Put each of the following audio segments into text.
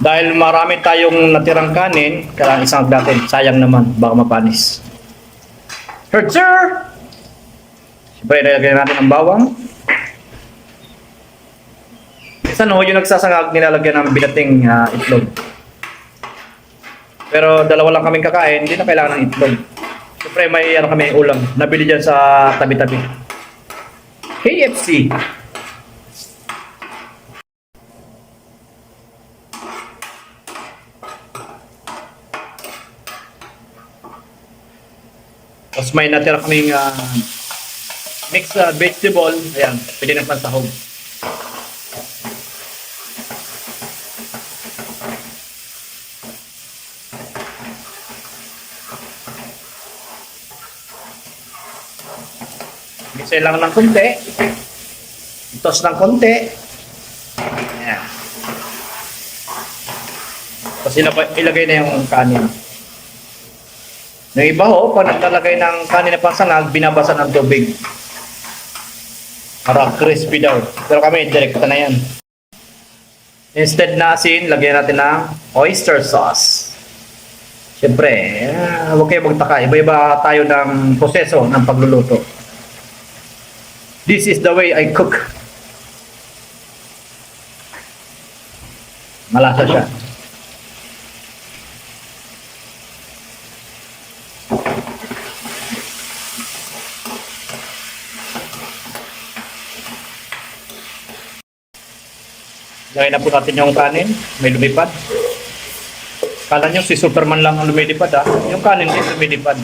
Dahil marami tayong natirang kanin, kailangan isang natin. Sayang naman, baka mapanis. Heard, sir! Siyempre, nilagay natin ang bawang. Minsan yung nagsasangag, nilalagyan ng binating itlog. Pero dalawa lang kaming kakain, hindi na kailangan ng itlog. Siyempre, may kami ulam. Nabili dyan sa tabi-tabi. KFC. Tapos may natira kaming mixed vegetable. Ayan, pwede ng pansahog. Mix lang ng konti. Toss ng konti. Ayan. Tapos ilagay na yung kanin. Yung iba pag naglalagay ng kanin na pansangag, binabasa ng tubig. Para crispy daw. Pero kami, direkta na yan. Instead na asin, lagyan natin ng oyster sauce. Siyempre, huwag kayo magtaka. Iba-iba tayo ng proseso ng pagluluto. This is the way I cook. Malasa siya. Lagay na po natin yung kanin. May lumipad. Kala nyo si Superman lang ang lumilipad Yung kanin din lumilipad.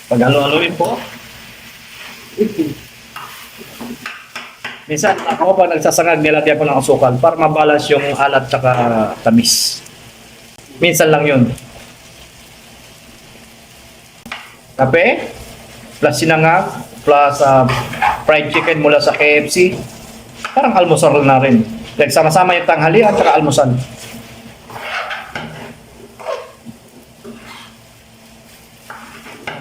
Paghalo-haloin po. Minsan, ako pa nagsasangag, nilagyan ko ng asukal para mabalance yung alat tsaka tamis. Minsan lang yun. Kape, plus sinangag, plus fried chicken mula sa KFC. Parang almusal na rin. Nagsama-sama yung tanghali at tsaka almusal.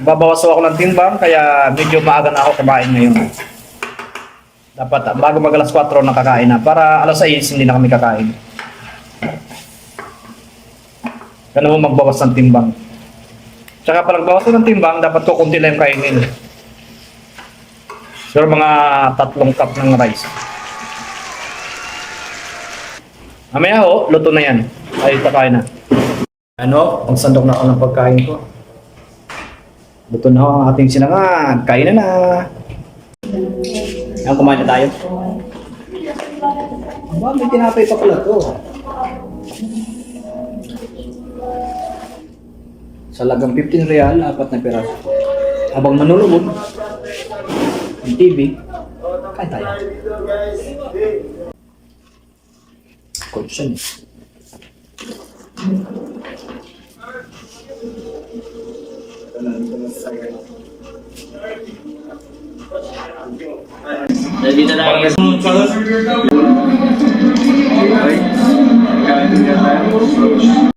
Babawas ako ng timbang, kaya medyo maaga na ako kumain ngayon. Dapat bago mag alas 4 nakakain na para alas 6 hindi na kami kakain. Ganun mo magbawas ng timbang. Tsaka pag bawas ng timbang, dapat ko kunti lang kainin. Siguro mga 3 cup ng rice. Mamaya luto na yan. Ay, kakain na. Ang sandok na ako ng pagkain ko. Luto na ang ating sinangag. Kain na. Ayan, kumain na tayo. May tinapay pa pala to. Sa lagang 15 real, 4 na piraso. Habang manunod, yung TV, kain tayo. Conscious. Nandito na.